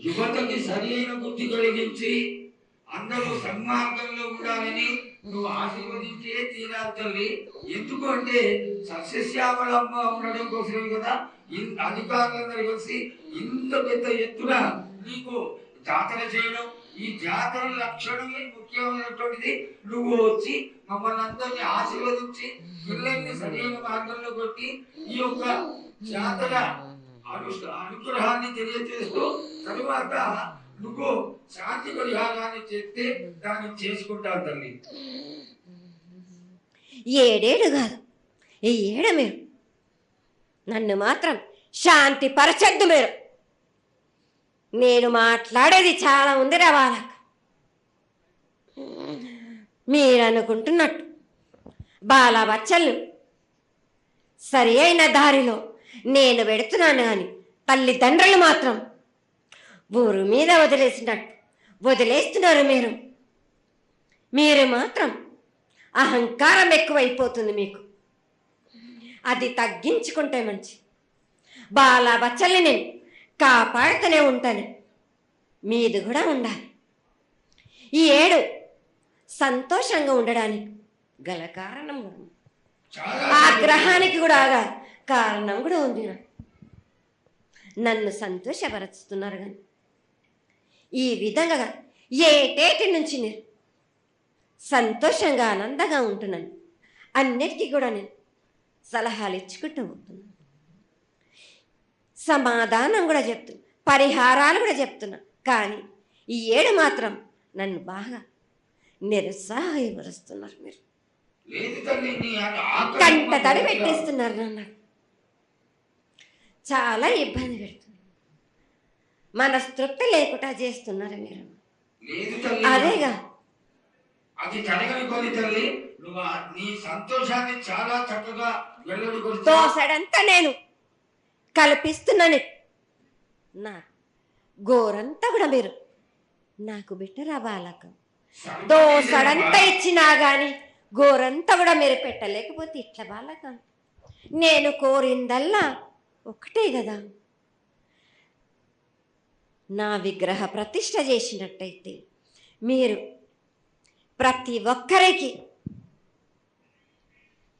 యువతకి సరైన బుద్ధి కలిగించి అందరూ సన్మార్గంలో ఉండాలని నువ్వు ఆశీర్వదించే తీరాలి తల్లి. ఎందుకంటే సస్యశ్యామలమ్మ ఉండడం కోసమే కదా అధికారులందరూ కలిసి ఇంత పెద్ద ఎత్తున నీకు జాతర చేయడం. ఈ జాతర లక్షణమే ముఖ్యమైనటువంటిది. నువ్వు వచ్చి మమ్మల్ని అందరినీ ఆశీర్వదించి పిల్లల్ని సరైన మార్గంలో కొట్టి ఈ యొక్క జాతర అనుగ్రహాన్ని తెలియజేస్తూ తరువాత నువ్వు శాంతి పరిహారాన్ని చేస్తే దాన్ని చేసుకుంటాను తల్లి. ఏడేడు కాదు, ఈ ఏడ మీరు నన్ను మాత్రం శాంతి పరచద్దు. నేను మాట్లాడేది చాలా ఉంది వాళ్ళకు. మీరు అనుకుంటున్నట్టు బాలబచ్చలు సరి అయిన దారిలో నేను పెడుతున్నాను కానీ తల్లిదండ్రులు మాత్రం ఊరు మీద వదిలేస్తున్నారు. మీరు మాత్రం అహంకారం ఎక్కువైపోతుంది మీకు. అది తగ్గించుకుంటే మంచి. బాలబచ్చల్ని నేను కాపాడుతూనే ఉంటాను. మీది కూడా ఉండాలి. ఈ ఏడు సంతోషంగా ఉండడానికి గల కారణం కూడా, ఆ గ్రహానికి కూడా కారణం కూడా ఉంది. నన్ను సంతోషపరుస్తున్నారు కానీ ఈ విధంగా ఏటేటి నుంచి నేను సంతోషంగా ఆనందంగా ఉంటున్నాను. అన్నిటికీ కూడా నేను సలహాలు ఇచ్చుకుంటూ ఉంటున్నాను. సమాధానం కూడా చెప్తున్నా, పరిహారాలు కూడా చెప్తున్నా. కానీ ఈ ఏడు మాత్రం నన్ను బాగా నిరుత్సాహపరుస్తున్నారు. మీరు కంట తడి పెట్టేస్తున్నారు. నన్ను చాలా ఇబ్బంది పెడుతున్నారు. మనస్తృప్తి లేకుండా చేస్తున్నారు మీరు. అదేగా అది జరగని తల్లి. నువ్వు నీ సంతోషాన్ని చాలా చక్కగా దోసడంతా నేను కల్పిస్తున్నాను. నా గోరంతా కూడా మీరు నాకు బిట్టరా బాలక. దోసడంతా ఇచ్చినా గాని గోరంతా కూడా మీరు పెట్టలేకపోతే ఇట్లా బాలక. నేను కోరిందల్లా ఒకటే కదా, నా విగ్రహ ప్రతిష్ఠ చేసినట్టయితే మీరు ప్రతి ఒక్కరికి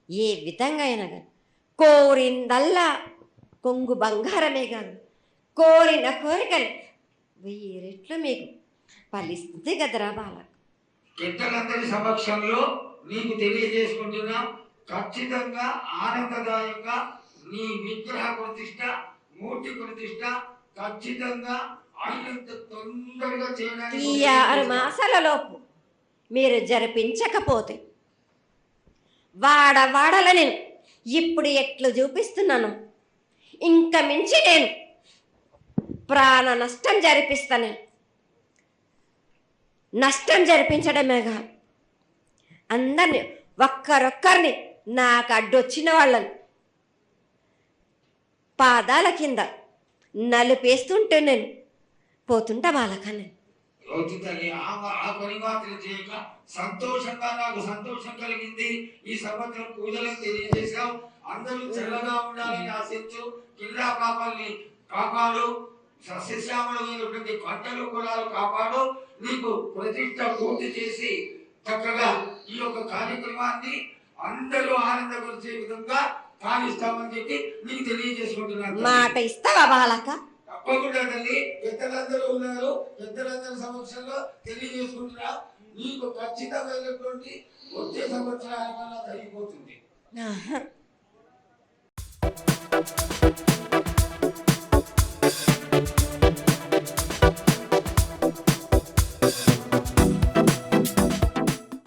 ఏ విధంగా అయినా కానీ కోరిందల్లా కొంగు బంగారమే కాదు, కోరిన కోరికలు 1000 రెట్లు మీకు ఫలిస్తుంది కదరా బాలక. పెద్దలందరి సమక్షంలో నీకు తెలియజేసుకుంటున్నా, ఖచ్చితంగా ఆనందదాయంగా నీ విగ్రహ ప్రతిష్ఠ, మూర్తి ప్రతిష్ఠ ఖచ్చితంగా అయినంత తొందరగా చేయడానికి ఈ 6 మాసాలలోపు మీరు జరిపించకపోతే వాడవాడల నేను ఇప్పుడు ఎట్లు చూపిస్తున్నాను, ఇంకా మించి నేను ప్రాణ నష్టం జరిపిస్తాను. నష్టం జరిపించడమేగా అందరినీ ఒక్కరొక్కరిని నాకు అడ్డొచ్చిన వాళ్ళని పాదాల కింద నలిపేస్తుంటే నేను పోతుంటా వాళ్ళకని. ఆ పని మాత్రం చేయక సంతోషంగా నాకు సంతోషం కలిగింది. ఈ సంవత్సరం పూజలను తెలియజేశావు. అందరూ చల్లగా ఉండాలని ఆశించు. కిల్లా పాపాలని కాపాడు. సస్యశ్యామలమైనటువంటి పంటలు పొలాలు కాపాడు. నీకు ప్రతిష్ట పూర్తి చేసి చక్కగా ఈ యొక్క కార్యక్రమాన్ని అందరూ ఆనందపరిచే విధంగా కానిస్తామని చెప్పి నీకు తెలియజేసుకుంటున్నాను. మాట ఇస్తావా బాలక? తప్పకుండా తల్లి. పెద్దలందరూ ఉన్నారు, పెద్దలందరి సమక్షంలో తెలియజేసుకుంటున్నా. నీకు ఖచ్చితమైనటువంటి వచ్చే సంవత్సరానికల్లా జరిగిపోతుంది.